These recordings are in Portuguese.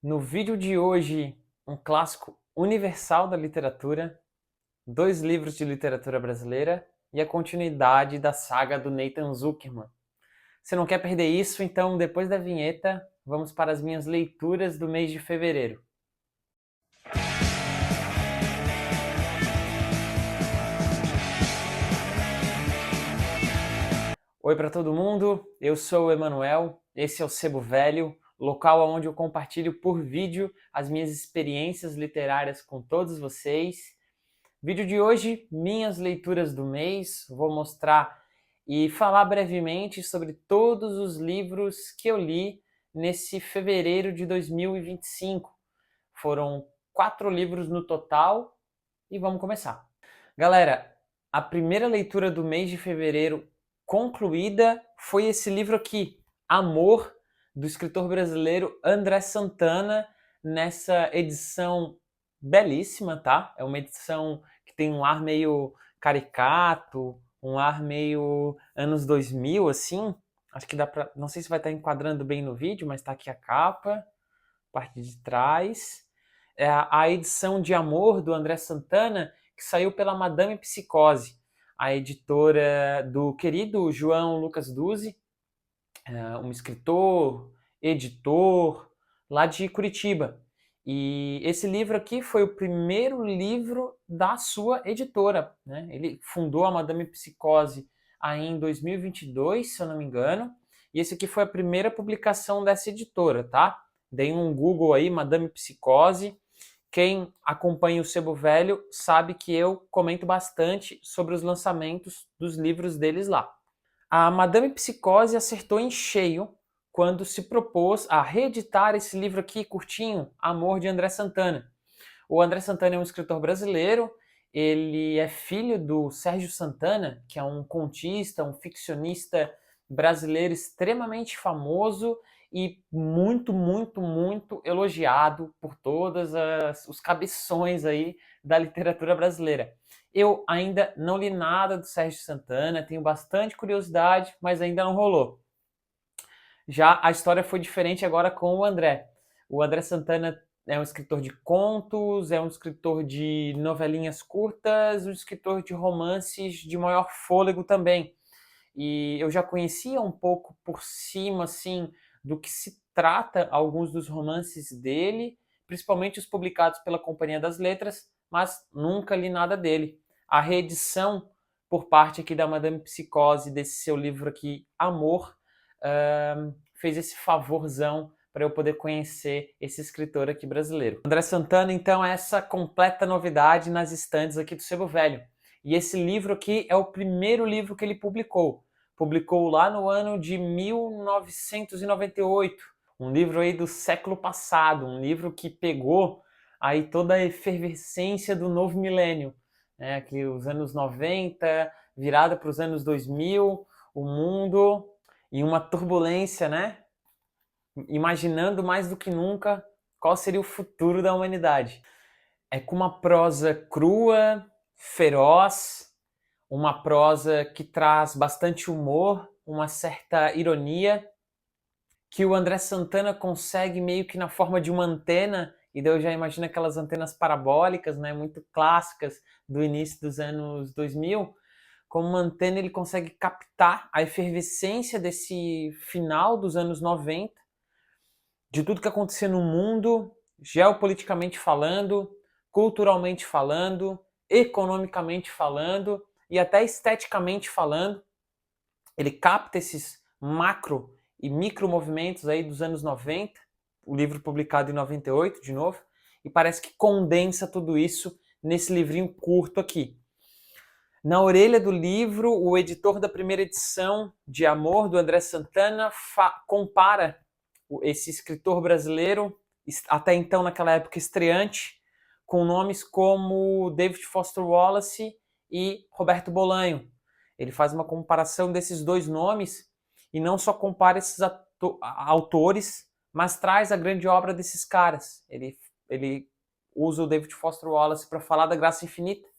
No vídeo de hoje, um clássico universal da literatura, dois livros de literatura brasileira e a continuidade da saga do Nathan Zuckerman. Você não quer perder isso? Então, depois da vinheta, vamos para as minhas leituras do mês de fevereiro. Oi para todo mundo, eu sou o Emanuel, esse é o Sebo Velho, local onde eu compartilho por vídeo as minhas experiências literárias com todos vocês. Vídeo de hoje, minhas leituras do mês, vou mostrar e falar brevemente sobre todos os livros que eu li nesse fevereiro de 2025. Foram 4 livros no total e vamos começar. Galera, a primeira leitura do mês de fevereiro concluída foi esse livro aqui, Amor, do escritor brasileiro André Santana, nessa edição belíssima, tá? É uma edição que tem um ar meio caricato, um ar meio anos 2000, assim. Acho que dá pra... Não sei se vai estar enquadrando bem no vídeo, mas tá aqui a capa, parte de trás. É a edição de Amor, do André Santana, que saiu pela Madame Psicose, a editora do querido João Lucas Duzzi, um escritor, editor, lá de Curitiba. E esse livro aqui foi o primeiro livro da sua editora, né? Ele fundou a Madame Psicose aí em 2022, se eu não me engano, e esse aqui foi a primeira publicação dessa editora, tá? Dei um Google aí, Madame Psicose. Quem acompanha o Sebo Velho sabe que eu comento bastante sobre os lançamentos dos livros deles lá. A Madame Psicose acertou em cheio quando se propôs a reeditar esse livro aqui curtinho, Amor, de André Santana. O André Santana é um escritor brasileiro, ele é filho do Sérgio Santana, que é um contista, um ficcionista brasileiro extremamente famoso e muito elogiado por todos os cabeções aí da literatura brasileira. Eu ainda não li nada do Sérgio Santana, tenho bastante curiosidade, mas ainda não rolou. Já a história foi diferente agora com o André. O André Santana é um escritor de contos, é um escritor de novelinhas curtas, um escritor de romances de maior fôlego também. E eu já conhecia um pouco por cima, assim, do que se trata alguns dos romances dele, principalmente os publicados pela Companhia das Letras, mas nunca li nada dele. A reedição por parte aqui da Madame Psicose desse seu livro aqui, Amor, fez esse favorzão para eu poder conhecer esse escritor aqui brasileiro. André Santana, então, é essa completa novidade nas estantes aqui do Sebo Velho. E esse livro aqui é o primeiro livro que ele publicou. Publicou lá no ano de 1998, um livro aí do século passado, um livro que pegou aí toda a efervescência do novo milênio, né? Que os anos 90, virada para os anos 2000, o mundo em uma turbulência, né? Imaginando mais do que nunca qual seria o futuro da humanidade. É com uma prosa crua, feroz, uma prosa que traz bastante humor, uma certa ironia, que o André Santana consegue meio que na forma de uma antena, e daí eu já imagino aquelas antenas parabólicas, né, muito clássicas do início dos anos 2000, como uma antena ele consegue captar a efervescência desse final dos anos 90, de tudo que acontecia no mundo, geopoliticamente falando, culturalmente falando, economicamente falando e até esteticamente falando. Ele capta esses macro e micro movimentos aí dos anos 90, o livro publicado em 98, de novo, e parece que condensa tudo isso nesse livrinho curto aqui. Na orelha do livro, o editor da primeira edição de Amor, do André Santana, compara esse escritor brasileiro, até então naquela época estreante, com nomes como David Foster Wallace e Roberto Bolanho. Ele faz uma comparação desses dois nomes e não só compara esses autores, mas traz a grande obra desses caras. Ele usa o David Foster Wallace para falar da Graça Infinita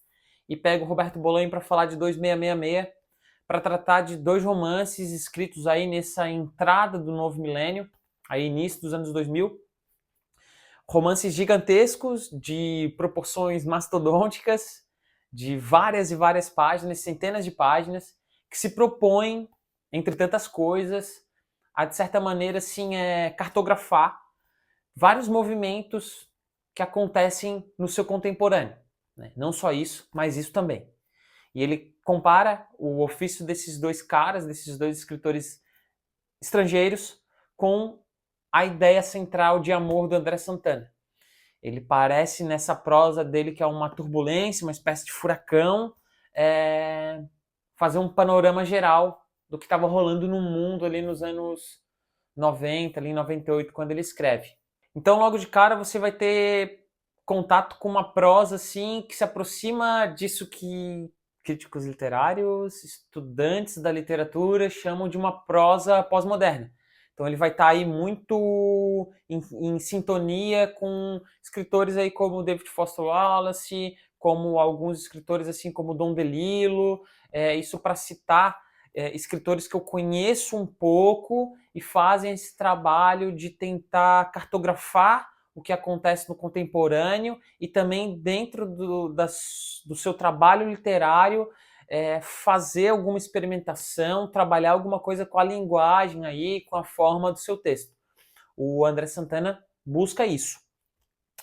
e pega o Roberto Bolanho para falar de 2666, para tratar de dois romances escritos aí nessa entrada do novo milênio, aí início dos anos 2000, Romances gigantescos, de proporções mastodônticas, de várias e várias páginas, centenas de páginas, que se propõem, entre tantas coisas, a, de certa maneira, assim, cartografar vários movimentos que acontecem no seu contemporâneo. Né? Não só isso, mas isso também. E ele compara o ofício desses dois caras, desses dois escritores estrangeiros, com a ideia central de amor do André Santana. Ele parece, nessa prosa dele, que é uma turbulência, uma espécie de furacão, fazer um panorama geral do que estava rolando no mundo ali nos anos 90, ali em 98, quando ele escreve. Então, logo de cara, você vai ter contato com uma prosa assim que se aproxima disso que críticos literários, estudantes da literatura chamam de uma prosa pós-moderna. Então ele vai estar aí muito em sintonia com escritores aí como David Foster Wallace, como alguns escritores assim como Dom DeLillo, isso para citar escritores que eu conheço um pouco e fazem esse trabalho de tentar cartografar o que acontece no contemporâneo e também dentro do seu trabalho literário fazer alguma experimentação, trabalhar alguma coisa com a linguagem aí, com a forma do seu texto. O André Santana busca isso.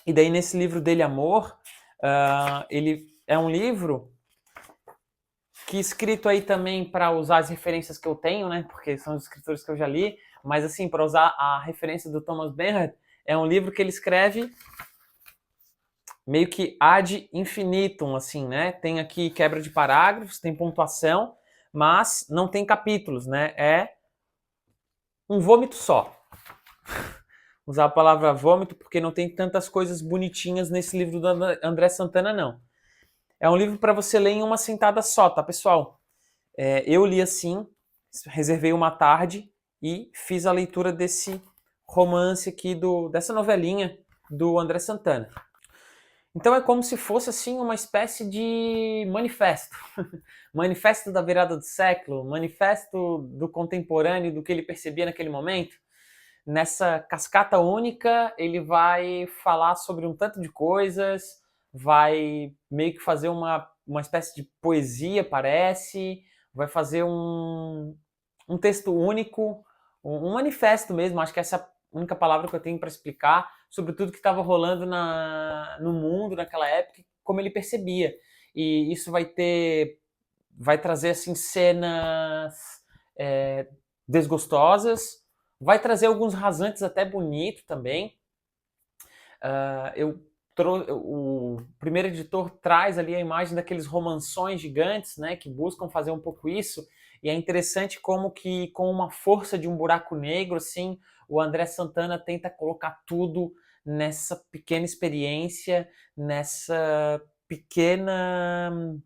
E daí nesse livro dele, Amor, ele é um livro que escrito aí também para usar as referências que eu tenho, né? Porque são os escritores que eu já li, mas assim, para usar a referência do Thomas Bernhard, é um livro que ele escreve meio que ad infinitum, assim, né? Tem aqui quebra de parágrafos, tem pontuação, mas não tem capítulos, né? É um vômito só. Usar a palavra vômito porque não tem tantas coisas bonitinhas nesse livro do André Santana, não. É um livro para você ler em uma sentada só, tá, pessoal? Eu li assim, reservei uma tarde e fiz a leitura desse romance aqui, dessa novelinha do André Santana. Então é como se fosse assim uma espécie de manifesto. Manifesto da virada do século, manifesto do contemporâneo, do que ele percebia naquele momento. Nessa cascata única, ele vai falar sobre um tanto de coisas, vai meio que fazer uma espécie de poesia, parece, vai fazer um texto único, um manifesto mesmo, acho que essa é a única palavra que eu tenho para explicar sobre tudo que estava rolando no mundo naquela época, como ele percebia. E isso vai trazer assim cenas desgostosas, vai trazer alguns rasantes até bonitos também. O primeiro editor traz ali a imagem daqueles romanções gigantes, né, que buscam fazer um pouco isso, e é interessante como que com uma força de um buraco negro, assim, o André Santana tenta colocar tudo nessa pequena experiência, nesse pequeno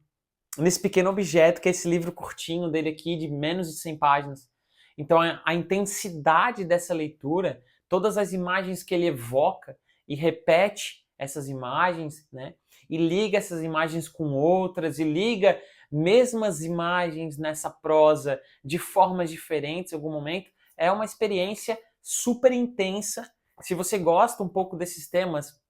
objeto que é esse livro curtinho dele aqui, de menos de 100 páginas. Então a intensidade dessa leitura, todas as imagens que ele evoca e repete essas imagens, né? E liga essas imagens com outras, e liga mesmas imagens nessa prosa de formas diferentes em algum momento, é uma experiência super intensa. Se você gosta um pouco desses temas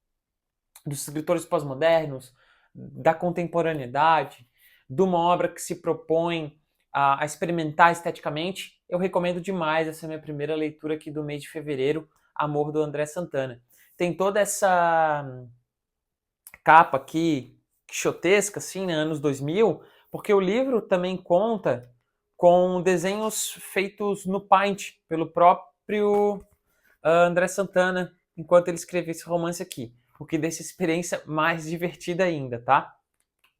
dos escritores pós-modernos, da contemporaneidade, de uma obra que se propõe a experimentar esteticamente, eu recomendo demais essa minha primeira leitura aqui do mês de fevereiro, Amor, do André Santana. Tem toda essa capa aqui, quixotesca, assim, né, anos 2000, porque o livro também conta com desenhos feitos no Paint, pelo próprio André Santana, enquanto ele escrevia esse romance aqui, o que deixa a experiência mais divertida ainda, tá?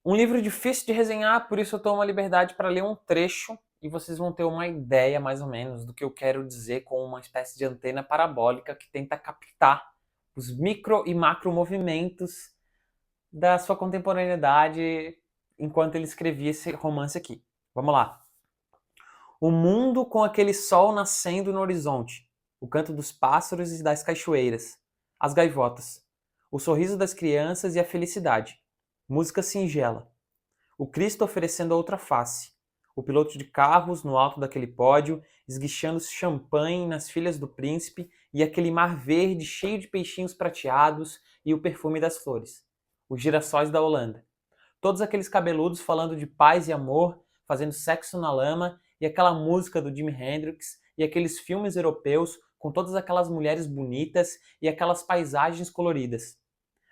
Um livro difícil de resenhar, por isso eu tomo a liberdade para ler um trecho e vocês vão ter uma ideia, mais ou menos, do que eu quero dizer com uma espécie de antena parabólica que tenta captar os micro e macro movimentos da sua contemporaneidade enquanto ele escrevia esse romance aqui. Vamos lá. O mundo com aquele sol nascendo no horizonte, o canto dos pássaros e das cachoeiras, as gaivotas, o sorriso das crianças e a felicidade. Música singela. O Cristo oferecendo a outra face. O piloto de carros no alto daquele pódio, esguichando champanhe nas filhas do príncipe e aquele mar verde cheio de peixinhos prateados e o perfume das flores. Os girassóis da Holanda. Todos aqueles cabeludos falando de paz e amor, fazendo sexo na lama, e aquela música do Jimi Hendrix, e aqueles filmes europeus com todas aquelas mulheres bonitas e aquelas paisagens coloridas.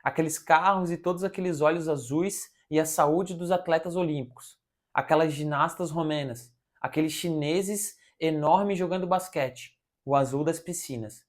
Aqueles carros e todos aqueles olhos azuis e a saúde dos atletas olímpicos. Aquelas ginastas romenas, aqueles chineses enormes jogando basquete, o azul das piscinas.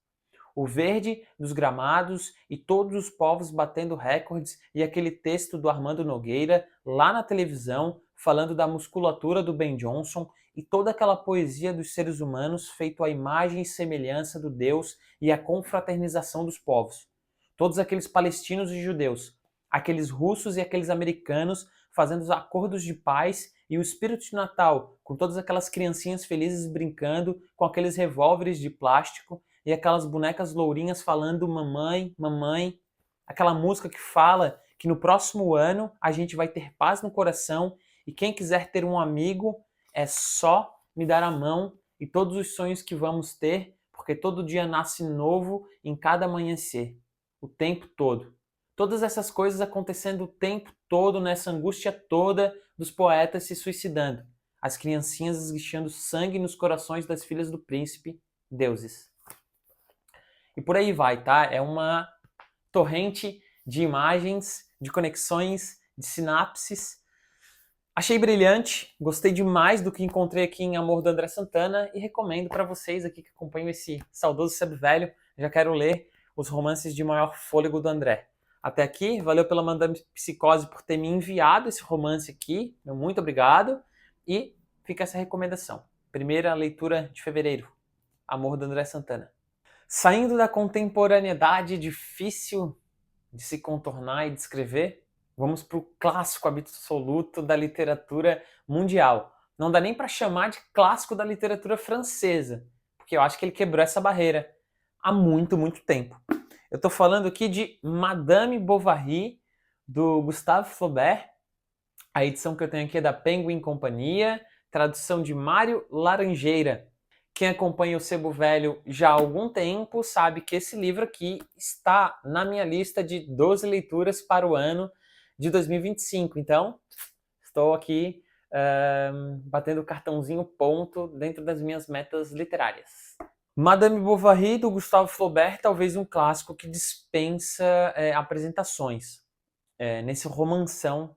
O verde dos gramados e todos os povos batendo recordes e aquele texto do Armando Nogueira lá na televisão falando da musculatura do Ben Johnson e toda aquela poesia dos seres humanos feito à imagem e semelhança do Deus e a confraternização dos povos. Todos aqueles palestinos e judeus, aqueles russos e aqueles americanos fazendo os acordos de paz e o espírito de Natal, com todas aquelas criancinhas felizes brincando com aqueles revólveres de plástico e aquelas bonecas lourinhas falando mamãe, mamãe, aquela música que fala que no próximo ano a gente vai ter paz no coração e quem quiser ter um amigo é só me dar a mão e todos os sonhos que vamos ter, porque todo dia nasce novo em cada amanhecer, o tempo todo. Todas essas coisas acontecendo o tempo todo, nessa angústia toda dos poetas se suicidando, as criancinhas esguichando sangue nos corações das filhas do príncipe, deuses. E por aí vai, tá? É uma torrente de imagens, de conexões, de sinapses. Achei brilhante, gostei demais do que encontrei aqui em Amor do André Santana e recomendo para vocês aqui que acompanham esse saudoso sebo velho, já quero ler os romances de maior fôlego do André. Até aqui, valeu pela Madame Psicose por ter me enviado esse romance aqui, meu muito obrigado, e fica essa recomendação. Primeira leitura de fevereiro, Amor do André Santana. Saindo da contemporaneidade difícil de se contornar e descrever, vamos para o clássico absoluto da literatura mundial. Não dá nem para chamar de clássico da literatura francesa, porque eu acho que ele quebrou essa barreira há muito, muito tempo. Eu estou falando aqui de Madame Bovary, do Gustave Flaubert. A edição que eu tenho aqui é da Penguin Companhia, tradução de Mário Laranjeira. Quem acompanha o Sebo Velho já há algum tempo sabe que esse livro aqui está na minha lista de 12 leituras para o ano de 2025. Então, estou aqui batendo o cartãozinho ponto dentro das minhas metas literárias. Madame Bovary, do Gustave Flaubert, talvez um clássico que dispensa apresentações. Nesse romanção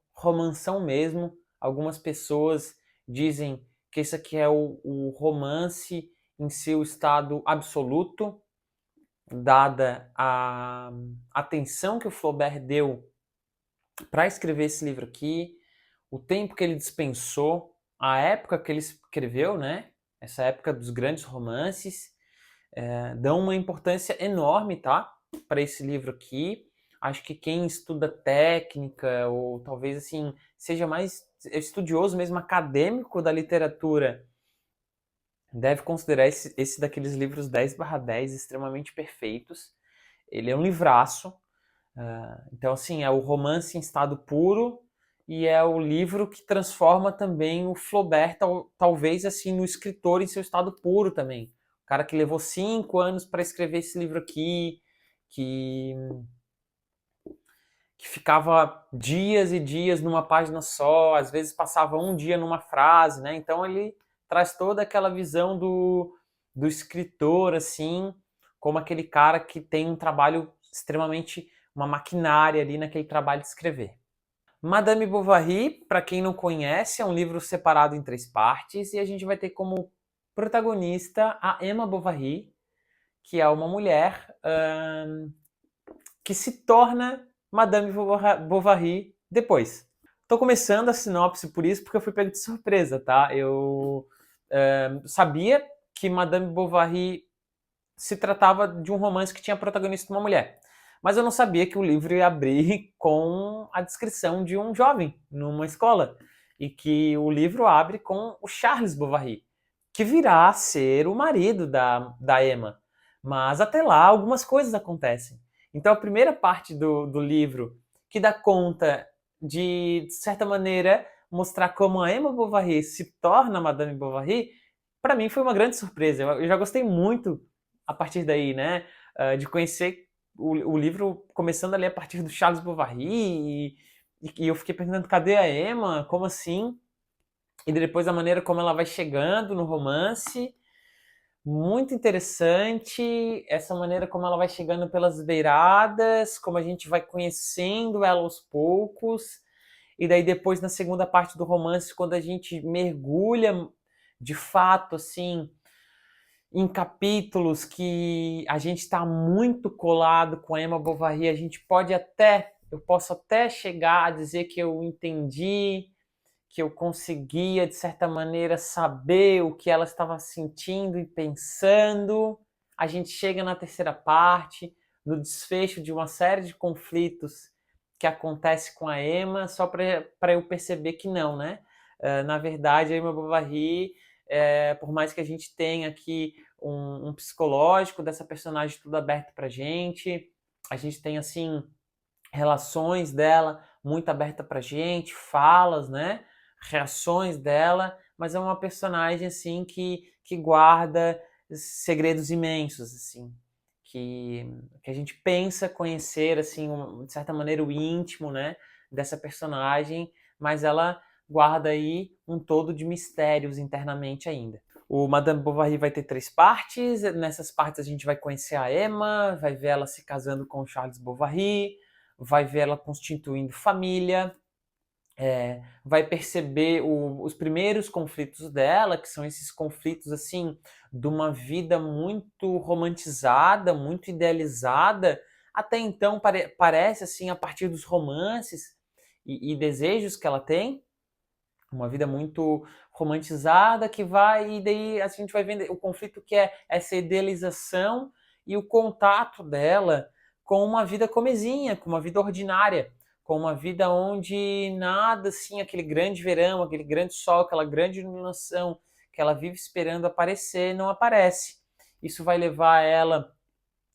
mesmo, algumas pessoas dizem que esse aqui é o romance em seu estado absoluto, dada a atenção que o Flaubert deu para escrever esse livro aqui, o tempo que ele dispensou, a época que ele escreveu, né? Essa época dos grandes romances, dão uma importância enorme, tá? Para esse livro aqui. Acho que quem estuda técnica, ou talvez assim, seja mais estudioso mesmo, acadêmico da literatura, deve considerar esse daqueles livros 10/10 extremamente perfeitos. Ele é um livraço. Então, assim, é o romance em estado puro e é o livro que transforma também o Flaubert, talvez, assim, no escritor em seu estado puro também. O cara que levou 5 anos para escrever esse livro aqui, que ficava dias e dias numa página só, às vezes passava um dia numa frase, né? Então ele traz toda aquela visão do escritor, assim, como aquele cara que tem um trabalho extremamente, uma maquinária ali naquele trabalho de escrever. Madame Bovary, para quem não conhece, é um livro separado em 3 partes e a gente vai ter como protagonista a Emma Bovary, que é uma mulher que se torna Madame Bovary depois. Tô começando a sinopse por isso, porque eu fui pego de surpresa, tá? Eu sabia que Madame Bovary se tratava de um romance que tinha protagonista uma mulher. Mas eu não sabia que o livro ia abrir com a descrição de um jovem numa escola. E que o livro abre com o Charles Bovary, que virá a ser o marido da Emma. Mas até lá algumas coisas acontecem. Então a primeira parte do livro, que dá conta de certa maneira, mostrar como a Emma Bovary se torna Madame Bovary, para mim foi uma grande surpresa. Eu já gostei muito a partir daí, né? De conhecer o livro começando ali a partir do Charles Bovary e eu fiquei perguntando, cadê a Emma? Como assim? E depois a maneira como ela vai chegando no romance, muito interessante essa maneira como ela vai chegando pelas beiradas, como a gente vai conhecendo ela aos poucos, e daí depois na segunda parte do romance, quando a gente mergulha de fato assim em capítulos que a gente está muito colado com a Emma Bovary, a gente pode até, eu posso até chegar a dizer que eu entendi, que eu conseguia, de certa maneira, saber o que ela estava sentindo e pensando. A gente chega na terceira parte, no desfecho de uma série de conflitos que acontece com a Emma, só para eu perceber que não, né? Na verdade, a Emma Bovary, por mais que a gente tenha aqui um psicológico dessa personagem tudo aberto pra gente, a gente tem, assim, relações dela muito aberta pra gente, falas, né? Reações dela, mas é uma personagem assim que guarda segredos imensos, assim, que a gente pensa conhecer, assim, de certa maneira o íntimo, né, dessa personagem, mas ela guarda aí um todo de mistérios internamente ainda. O Madame Bovary vai ter 3 partes, nessas partes a gente vai conhecer a Emma, vai ver ela se casando com o Charles Bovary, vai ver ela constituindo família, vai perceber os primeiros conflitos dela, que são esses conflitos assim de uma vida muito romantizada, muito idealizada. Até então parece assim a partir dos romances e desejos que ela tem, uma vida muito romantizada que vai e daí a gente vai vendo o conflito que é essa idealização e o contato dela com uma vida comezinha, com uma vida ordinária, com uma vida onde nada assim, aquele grande verão, aquele grande sol, aquela grande iluminação que ela vive esperando aparecer, não aparece. Isso vai levar ela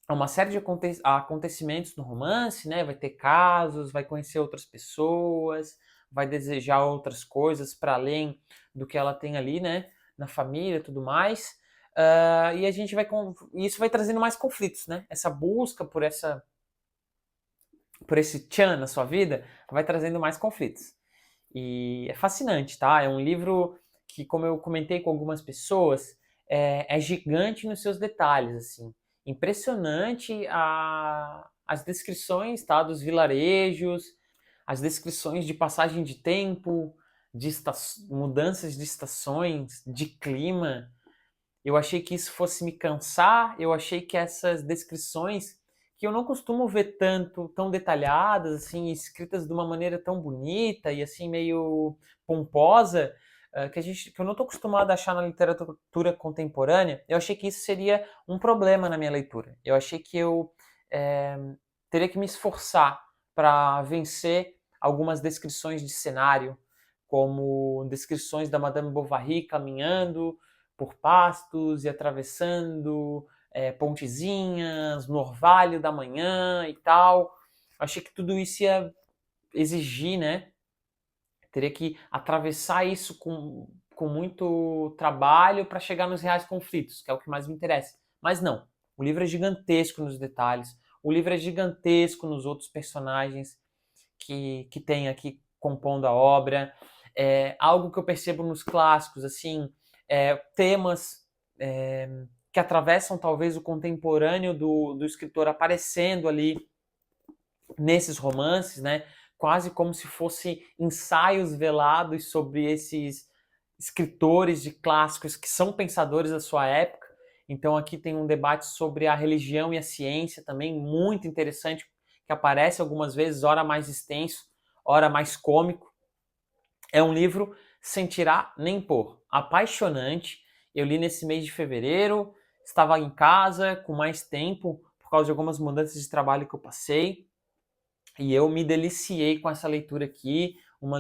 a uma série de acontecimentos no romance, né? Vai ter casos, vai conhecer outras pessoas, vai desejar outras coisas para além do que ela tem ali, né? Na família, e tudo mais. E a gente vai isso vai trazendo mais conflitos, né? Essa busca por esse tchan na sua vida vai trazendo mais conflitos. E é fascinante, tá? É um livro que, como eu comentei com algumas pessoas, é gigante nos seus detalhes, assim. Impressionante as descrições, tá? Dos vilarejos, as descrições de passagem de tempo, de mudanças de estações, de clima. Eu achei que isso fosse me cansar, eu achei que essas descrições, que eu não costumo ver tanto, tão detalhadas, assim, escritas de uma maneira tão bonita e assim meio pomposa, que eu não estou acostumado a achar na literatura contemporânea, eu achei que isso seria um problema na minha leitura. Eu achei que eu é, teria que me esforçar para vencer algumas descrições de cenário, como descrições da Madame Bovary caminhando por pastos e atravessando pontezinhas no orvalho da manhã e tal. Achei que tudo isso ia exigir, né? Teria que atravessar isso com muito trabalho para chegar nos reais conflitos, que é o que mais me interessa. Mas não, o livro é gigantesco nos detalhes, o livro é gigantesco nos outros personagens que tem aqui compondo a obra. Algo que eu percebo nos clássicos, assim, temas que atravessam talvez o contemporâneo do escritor aparecendo ali nesses romances, né? Quase como se fossem ensaios velados sobre esses escritores de clássicos que são pensadores da sua época. Então aqui tem um debate sobre a religião e a ciência também muito interessante, que aparece algumas vezes, ora mais extenso, ora mais cômico. É um livro sem tirar nem pôr, apaixonante. Eu li nesse mês de fevereiro, estava em casa com mais tempo por causa de algumas mudanças de trabalho que eu passei. E eu me deliciei com essa leitura aqui, uma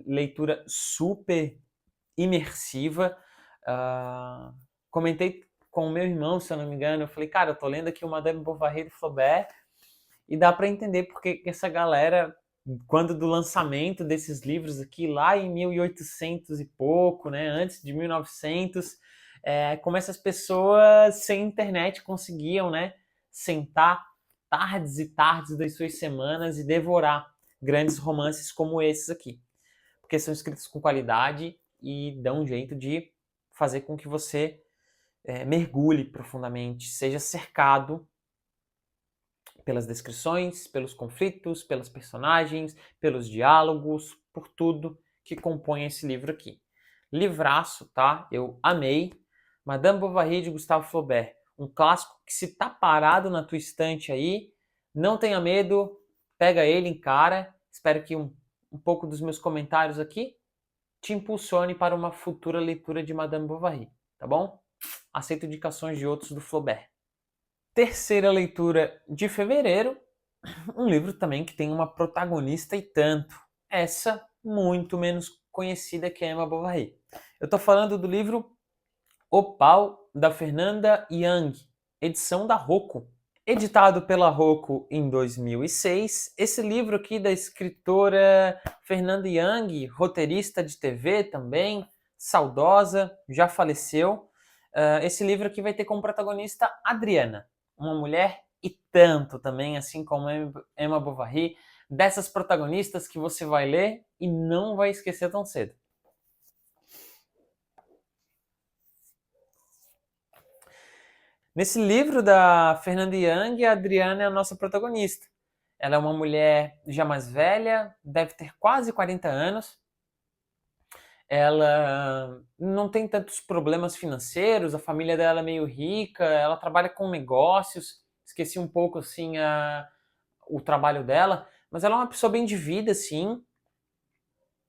leitura super imersiva. Comentei com o meu irmão, se eu não me engano, eu falei, cara, eu tô lendo aqui o Madame Bovary de Flaubert e dá para entender porque que essa galera, quando do lançamento desses livros aqui, lá em 1800 e pouco, né, antes de 1900, como essas pessoas sem internet conseguiam, né, sentar tardes e tardes das suas semanas e devorar grandes romances como esses aqui. Porque são escritos com qualidade e dão um jeito de fazer com que você mergulhe profundamente, seja cercado pelas descrições, pelos conflitos, pelos personagens, pelos diálogos, por tudo que compõe esse livro aqui. Livraço, tá? Eu amei. Madame Bovary de Gustave Flaubert. Um clássico que, se tá parado na tua estante aí, não tenha medo, pega ele, encara. Espero que um pouco dos meus comentários aqui te impulsione para uma futura leitura de Madame Bovary, tá bom? Aceito indicações de outros do Flaubert. Terceira leitura de fevereiro, um livro também que tem uma protagonista e tanto. Essa muito menos conhecida que é Emma Bovary. Eu estou falando do livro Opal, da Fernanda Young, edição da Rocco. Editado pela Rocco em 2006, esse livro aqui da escritora Fernanda Young, roteirista de TV também, saudosa, já faleceu. Esse livro aqui vai ter como protagonista Adriana, uma mulher e tanto também, assim como Emma Bovary, dessas protagonistas que você vai ler e não vai esquecer tão cedo. Nesse livro da Fernanda Young, a Adriana é a nossa protagonista. Ela é uma mulher já mais velha, deve ter quase 40 anos. Ela não tem tantos problemas financeiros, a família dela é meio rica, ela trabalha com negócios. Esqueci um pouco assim o trabalho dela, mas ela é uma pessoa bem de vida, assim,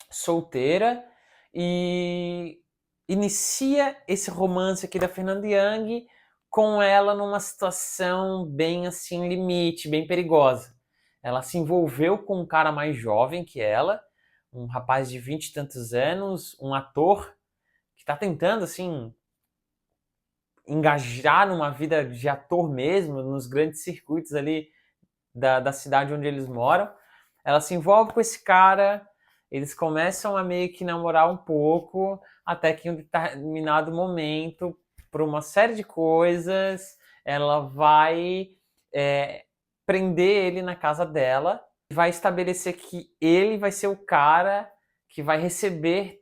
solteira, e inicia esse romance aqui da Fernanda Young com ela numa situação bem assim, limite, bem perigosa. Ela se envolveu com um cara mais jovem que ela, um rapaz de 20 e tantos anos, um ator que está tentando assim engajar numa vida de ator mesmo, nos grandes circuitos ali da cidade onde eles moram. Ela se envolve com esse cara, eles começam a meio que namorar um pouco, até que em um determinado momento, por uma série de coisas, ela vai prender ele na casa dela, vai estabelecer que ele vai ser o cara que vai receber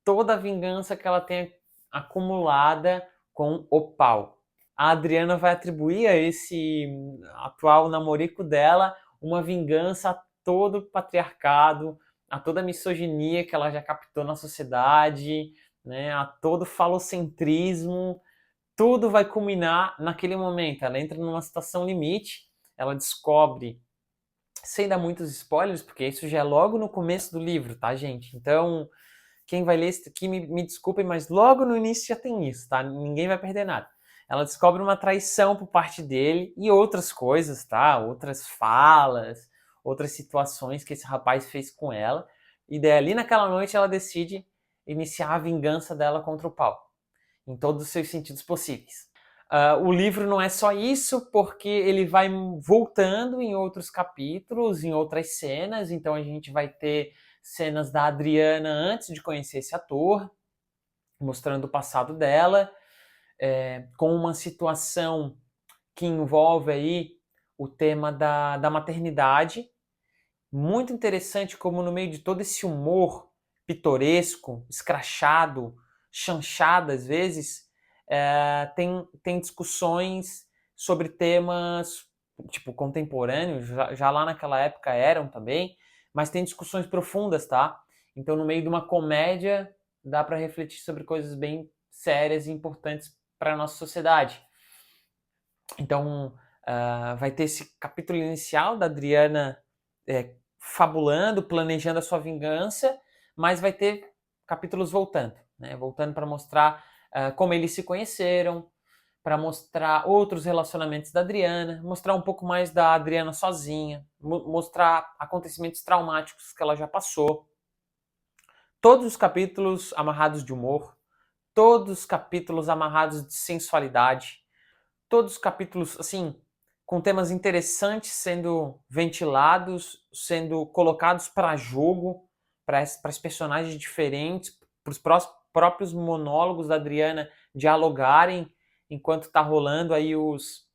toda a vingança que ela tem acumulada com o Pau. A Adriana vai atribuir a esse atual namorico dela uma vingança a todo o patriarcado, a toda a misoginia que ela já captou na sociedade, né, a todo o falocentrismo. Tudo vai culminar naquele momento. Ela entra numa situação limite, ela descobre, sem dar muitos spoilers, porque isso já é logo no começo do livro, tá, gente? Então, quem vai ler isso aqui, me desculpem, mas logo no início já tem isso, tá? Ninguém vai perder nada. Ela descobre uma traição por parte dele e outras coisas, tá? Outras falas, outras situações que esse rapaz fez com ela. E daí, ali naquela noite, ela decide iniciar a vingança dela contra o Pau, em todos os seus sentidos possíveis. O livro não é só isso, porque ele vai voltando em outros capítulos, em outras cenas, então a gente vai ter cenas da Adriana antes de conhecer esse ator, mostrando o passado dela, com uma situação que envolve aí o tema da maternidade. Muito interessante como no meio de todo esse humor pitoresco, escrachado, chanchado às vezes, tem discussões sobre temas tipo contemporâneos, já lá naquela época eram também, mas tem discussões profundas, tá? Então, no meio de uma comédia, dá para refletir sobre coisas bem sérias e importantes para a nossa sociedade. Então, vai ter esse capítulo inicial da Adriana fabulando, planejando a sua vingança, mas vai ter capítulos voltando, né? Voltando para mostrar como eles se conheceram, para mostrar outros relacionamentos da Adriana, mostrar um pouco mais da Adriana sozinha, mostrar acontecimentos traumáticos que ela já passou. Todos os capítulos amarrados de humor, todos os capítulos amarrados de sensualidade, todos os capítulos, assim, com temas interessantes sendo ventilados, sendo colocados para jogo, para as personagens diferentes, para os próprios monólogos da Adriana dialogarem enquanto está rolando aí os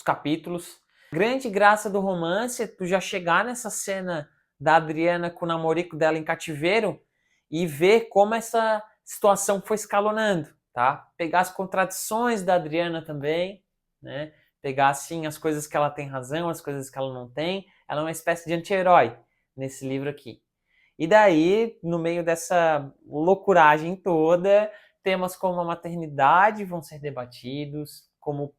capítulos. Grande graça do romance é tu já chegar nessa cena da Adriana com o namorico dela em cativeiro e ver como essa situação foi escalonando, tá? Pegar as contradições da Adriana também, né? Pegar, assim, as coisas que ela tem razão, as coisas que ela não tem. Ela é uma espécie de anti-herói nesse livro aqui. E daí, no meio dessa loucuragem toda, temas como a maternidade vão ser debatidos, como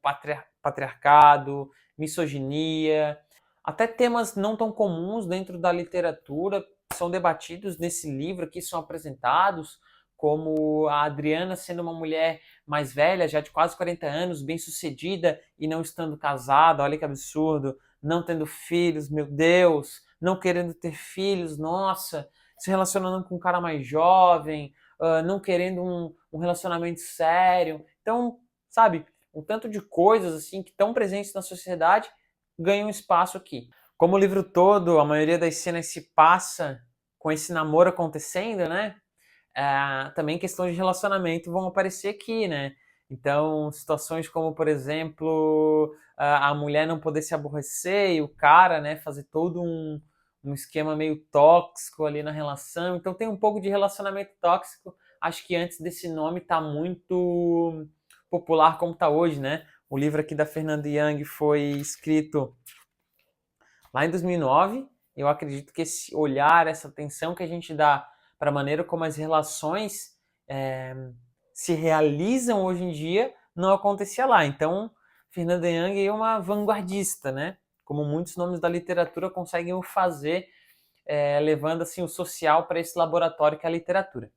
patriarcado, misoginia, até temas não tão comuns dentro da literatura são debatidos nesse livro aqui, são apresentados, como a Adriana sendo uma mulher mais velha, já de quase 40 anos, bem-sucedida e não estando casada, olha que absurdo, não tendo filhos, meu Deus, não querendo ter filhos, nossa, se relacionando com um cara mais jovem, não querendo um relacionamento sério. Então, sabe, um tanto de coisas assim que estão presentes na sociedade ganham espaço aqui. Como o livro todo, a maioria das cenas se passa com esse namoro acontecendo, né? Também questões de relacionamento vão aparecer aqui, né? Então, situações como, por exemplo, a mulher não poder se aborrecer e o cara, né, fazer todo um esquema meio tóxico ali na relação. Então, tem um pouco de relacionamento tóxico. Acho que antes desse nome tá muito popular como tá hoje, né? O livro aqui da Fernanda Young foi escrito lá em 2009. Eu acredito que esse olhar, essa atenção que a gente dá para a maneira como as relações se realizam hoje em dia não acontecia lá. Então, Fernanda Young é uma vanguardista, né? Como muitos nomes da literatura conseguem o fazer, levando assim o social para esse laboratório que é a literatura.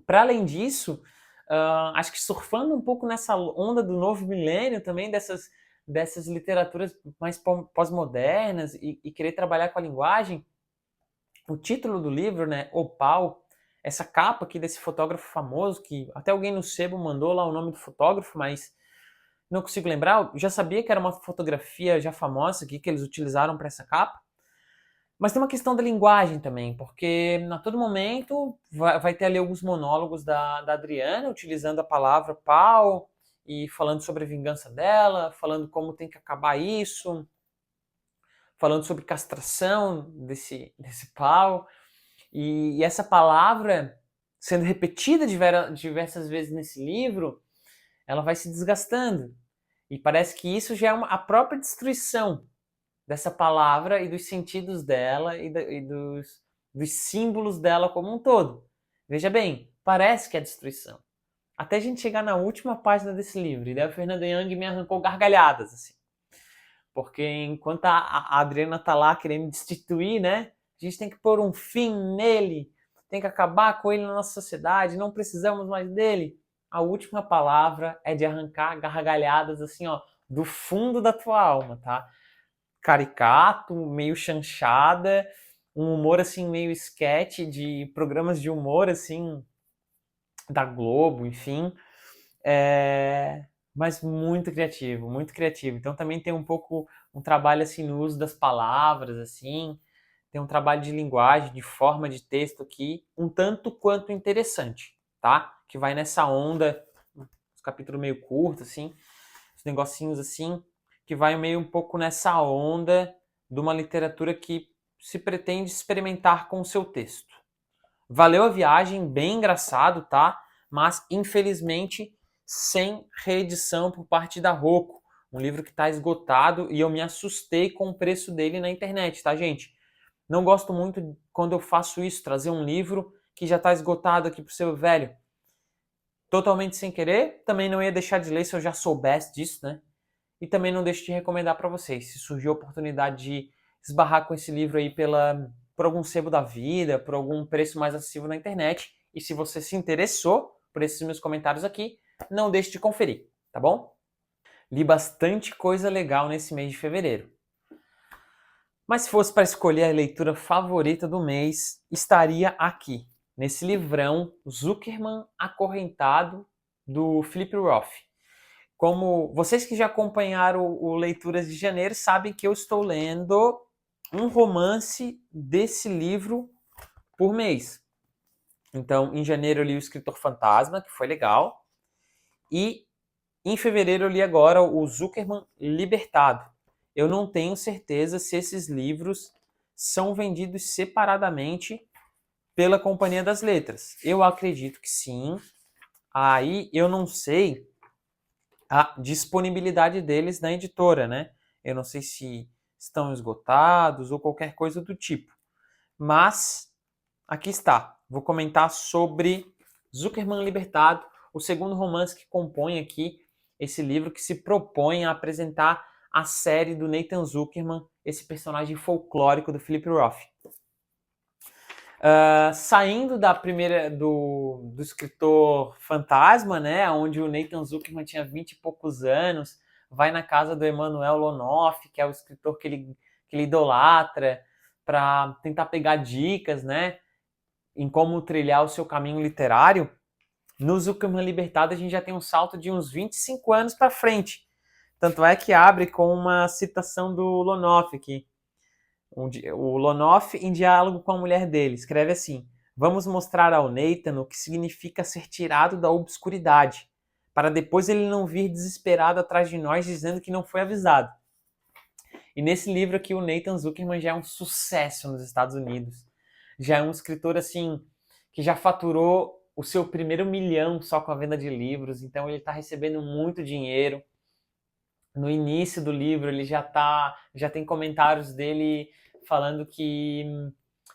Para além disso, acho que surfando um pouco nessa onda do novo milênio também, dessas literaturas mais pós-modernas e querer trabalhar com a linguagem, o título do livro, né, Opal, essa capa aqui desse fotógrafo famoso, que até alguém no sebo mandou lá o nome do fotógrafo, mas não consigo lembrar. Eu já sabia que era uma fotografia já famosa aqui que eles utilizaram para essa capa. Mas tem uma questão da linguagem também, porque a todo momento vai ter ali alguns monólogos da Adriana, utilizando a palavra pau e falando sobre a vingança dela, falando como tem que acabar isso, falando sobre castração desse pau. E essa palavra, sendo repetida diversas vezes nesse livro, ela vai se desgastando. E parece que isso já é a própria destruição dessa palavra e dos sentidos dela e dos símbolos dela como um todo. Veja bem, parece que é destruição. Até a gente chegar na última página desse livro, e daí a Fernanda Young me arrancou gargalhadas, assim. Porque enquanto a Adriana tá lá querendo destituir, né? A gente tem que pôr um fim nele, tem que acabar com ele na nossa sociedade, não precisamos mais dele. A última palavra é de arrancar gargalhadas, assim, ó, do fundo da tua alma, tá? Caricato, meio chanchada, um humor assim meio esquete de programas de humor assim da Globo, enfim, mas muito criativo, muito criativo. Então também tem um pouco um trabalho assim no uso das palavras, assim, tem um trabalho de linguagem, de forma de texto aqui, um tanto quanto interessante, tá? Que vai nessa onda, os capítulos meio curtos, assim, os negocinhos assim, que vai meio um pouco nessa onda de uma literatura que se pretende experimentar com o seu texto. Valeu a viagem, bem engraçado, tá? Mas, infelizmente, sem reedição por parte da Rocco. Um livro que está esgotado e eu me assustei com o preço dele na internet, tá, gente? Não gosto muito quando eu faço isso, trazer um livro que já está esgotado aqui pro seu velho. Totalmente sem querer, também não ia deixar de ler se eu já soubesse disso, né? E também não deixo de recomendar para vocês, se surgiu a oportunidade de esbarrar com esse livro aí por algum sebo da vida, por algum preço mais acessível na internet, e se você se interessou por esses meus comentários aqui, não deixe de conferir, tá bom? Li bastante coisa legal nesse mês de fevereiro. Mas se fosse para escolher a leitura favorita do mês, estaria aqui, nesse livrão Zuckerman Acorrentado, do Philip Roth. Como vocês que já acompanharam o Leituras de Janeiro sabem que eu estou lendo um romance desse livro por mês. Então, em janeiro eu li O Escritor Fantasma, que foi legal. E em fevereiro eu li agora o Zuckerman Libertado. Eu não tenho certeza se esses livros são vendidos separadamente pela Companhia das Letras. Eu acredito que sim. Aí eu não sei a disponibilidade deles na editora, né? Eu não sei se estão esgotados ou qualquer coisa do tipo. Mas aqui está. Vou comentar sobre Zuckerman Libertado, o segundo romance que compõe aqui esse livro que se propõe a apresentar a série do Nathan Zuckerman, esse personagem folclórico do Philip Roth. Saindo da primeira do escritor fantasma, né, onde o Nathan Zuckerman tinha 20 e poucos anos, vai na casa do Emmanuel Lonoff, que é o escritor que ele idolatra, para tentar pegar dicas, né, em como trilhar o seu caminho literário. No Zuckerman Libertado a gente já tem um salto de uns 25 anos para frente. Tanto é que abre com uma citação do Lonoff aqui. O Lonoff, em diálogo com a mulher dele, escreve assim: vamos mostrar ao Nathan o que significa ser tirado da obscuridade, para depois ele não vir desesperado atrás de nós dizendo que não foi avisado. E nesse livro aqui o Nathan Zuckerman já é um sucesso nos Estados Unidos. Já é um escritor assim que já faturou o seu primeiro milhão só com a venda de livros, então ele está recebendo muito dinheiro. No início do livro ele já tem comentários dele falando que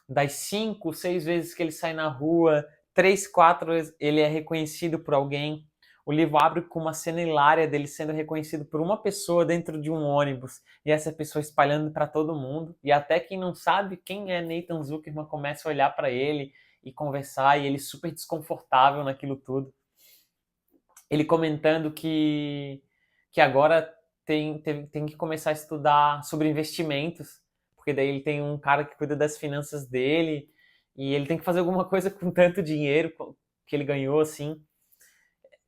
das 5, 6 vezes que ele sai na rua, 3, 4 ele é reconhecido por alguém. O livro abre com uma cena hilária dele sendo reconhecido por uma pessoa dentro de um ônibus e essa pessoa espalhando para todo mundo. E até quem não sabe quem é Nathan Zuckerman começa a olhar para ele e conversar, e ele super desconfortável naquilo tudo. Ele comentando que agora tem que começar a estudar sobre investimentos, porque daí ele tem um cara que cuida das finanças dele e ele tem que fazer alguma coisa com tanto dinheiro que ele ganhou, assim.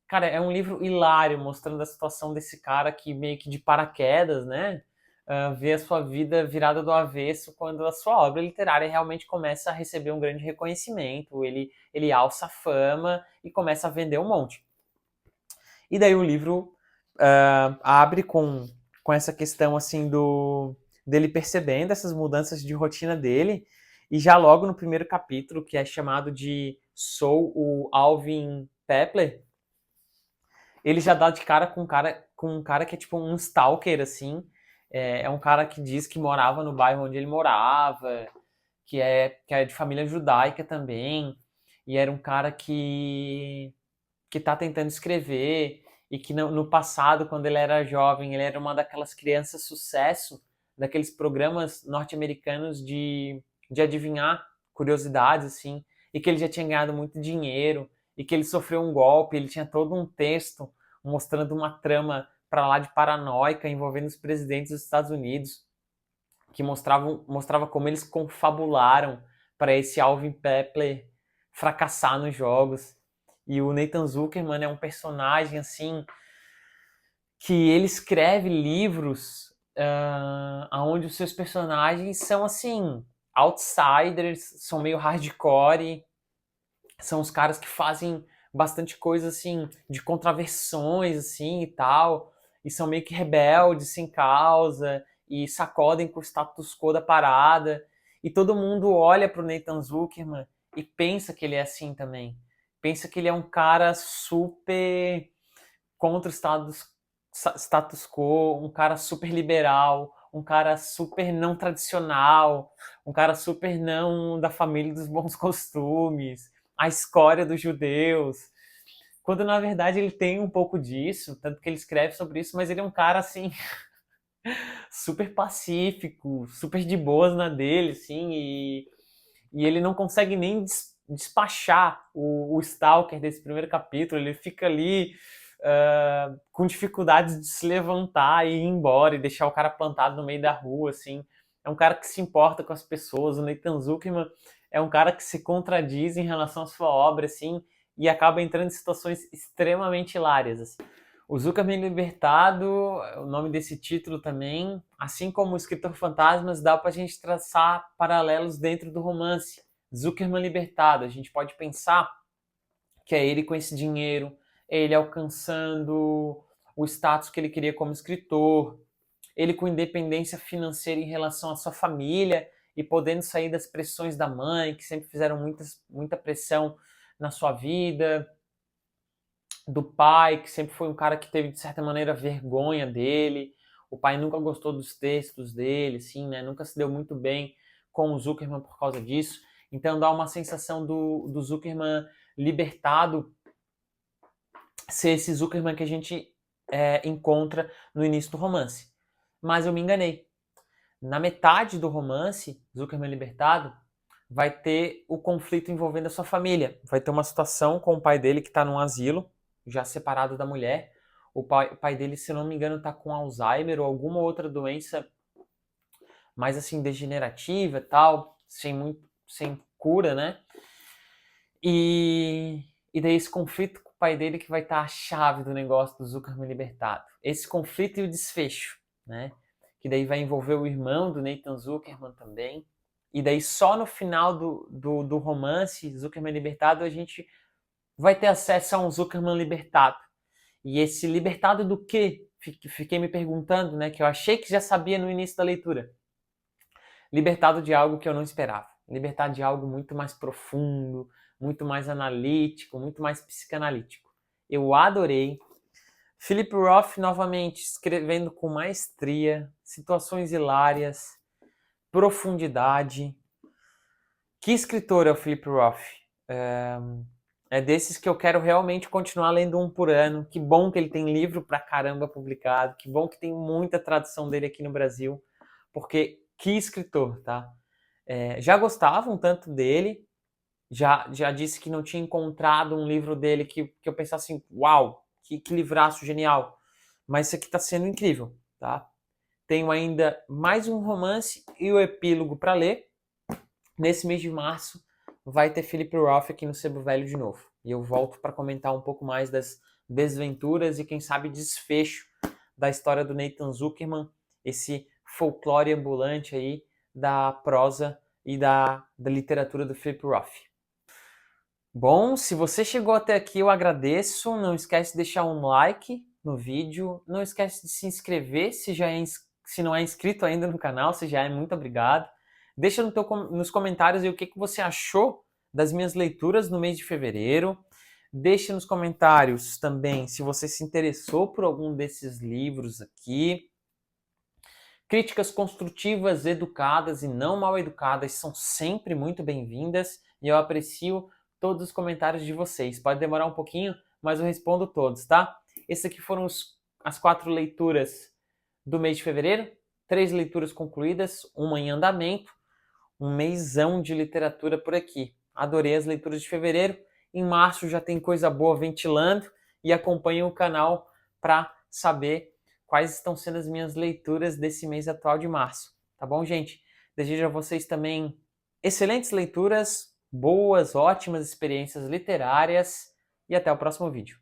Cara, é um livro hilário, mostrando a situação desse cara que meio que de paraquedas, né? Vê a sua vida virada do avesso quando a sua obra literária realmente começa a receber um grande reconhecimento, ele alça a fama e começa a vender um monte. E daí o livro abre com essa questão assim dele percebendo essas mudanças de rotina dele, e já logo no primeiro capítulo, que é chamado de Sou o Alvin Pepler, ele já dá de cara com um cara que é tipo um stalker, assim. É um cara que diz que morava no bairro onde ele morava, que é de família judaica também, e era um cara que tá tentando escrever, e que no passado, quando ele era jovem, ele era uma daquelas crianças sucesso, daqueles programas norte-americanos de adivinhar curiosidades, assim, e que ele já tinha ganhado muito dinheiro, e que ele sofreu um golpe, ele tinha todo um texto mostrando uma trama para lá de paranoica envolvendo os presidentes dos Estados Unidos, que mostrava como eles confabularam para esse Alvin Pepler fracassar nos jogos. E o Nathan Zuckerman é um personagem assim que ele escreve livros onde os seus personagens são assim outsiders, são meio hardcore, são os caras que fazem bastante coisa assim de contraversões assim e tal, e são meio que rebeldes sem causa e sacodem com o status quo da parada, e todo mundo olha pro Nathan Zuckerman e pensa que ele é assim também. Pensa que ele é um cara super contra o status quo, um cara super liberal, um cara super não tradicional, um cara super não da família dos bons costumes, a escória dos judeus. Quando na verdade ele tem um pouco disso, tanto que ele escreve sobre isso, mas ele é um cara assim super pacífico, super de boas na dele, assim, e ele não consegue nem despachar o Stalker desse primeiro capítulo. Ele fica ali com dificuldades de se levantar e ir embora e deixar o cara plantado no meio da rua, assim. É um cara que se importa com as pessoas. O Nathan Zuckerman é um cara que se contradiz em relação à sua obra, assim, e acaba entrando em situações extremamente hilárias, assim. O Zuckerman Libertado, o nome desse título também, assim como o Escritor Fantasmas, dá pra gente traçar paralelos dentro do romance. Zuckerman Libertado, a gente pode pensar que é ele com esse dinheiro, ele alcançando o status que ele queria como escritor, ele com independência financeira em relação à sua família e podendo sair das pressões da mãe, que sempre fizeram muita pressão na sua vida, do pai, que sempre foi um cara que teve, de certa maneira, vergonha dele. O pai nunca gostou dos textos dele, assim, né? Nunca se deu muito bem com o Zuckerman por causa disso. Então dá uma sensação do Zuckerman libertado ser esse Zuckerman que a gente encontra no início do romance. Mas eu me enganei. Na metade do romance, Zuckerman libertado, vai ter o conflito envolvendo a sua família. Vai ter uma situação com o pai dele que está num asilo, já separado da mulher. O pai dele, se não me engano, está com Alzheimer ou alguma outra doença mais assim degenerativa e tal, sem cura, né? E daí esse conflito com o pai dele que vai estar a chave do negócio do Zuckerman libertado. Esse conflito e o desfecho, né? Que daí vai envolver o irmão do Nathan Zuckerman também. E daí só no final do romance, Zuckerman libertado, a gente vai ter acesso a um Zuckerman libertado. E esse libertado do quê? Fiquei me perguntando, né? Que eu achei que já sabia no início da leitura. Libertado de algo que eu não esperava. Libertado de algo muito mais profundo, muito mais analítico, muito mais psicanalítico. Eu adorei. Philip Roth, novamente, escrevendo com maestria, situações hilárias, profundidade. Que escritor é o Philip Roth? É desses que eu quero realmente continuar lendo um por ano. Que bom que ele tem livro pra caramba publicado. Que bom que tem muita tradução dele aqui no Brasil. Porque que escritor, tá? Já gostava um tanto dele. Já disse que não tinha encontrado um livro dele que eu pensasse assim, uau, que livraço genial. Mas isso aqui tá sendo incrível, tá? Tenho ainda mais um romance e o epílogo para ler. Nesse mês de março vai ter Philip Roth aqui no Sebo Velho de novo. E eu volto para comentar um pouco mais das desventuras e quem sabe desfecho da história do Nathan Zuckerman, esse folclore ambulante aí da prosa e da literatura do Philip Roth. Bom, se você chegou até aqui, eu agradeço. Não esquece de deixar um like no vídeo. Não esquece de se inscrever se não é inscrito ainda no canal, se já é, muito obrigado. Deixa nos comentários aí o que você achou das minhas leituras no mês de fevereiro. Deixa nos comentários também se você se interessou por algum desses livros aqui. Críticas construtivas, educadas e não mal educadas são sempre muito bem-vindas e eu aprecio todos os comentários de vocês. Pode demorar um pouquinho, mas eu respondo todos, tá? Essas aqui foram as 4 leituras do mês de fevereiro. 3 leituras concluídas, uma em andamento. Um mêsão de literatura por aqui. Adorei as leituras de fevereiro. Em março já tem coisa boa ventilando e acompanhe o canal para saber quais estão sendo as minhas leituras desse mês atual de março. Tá bom, gente? Desejo a vocês também excelentes leituras, boas, ótimas experiências literárias e até o próximo vídeo.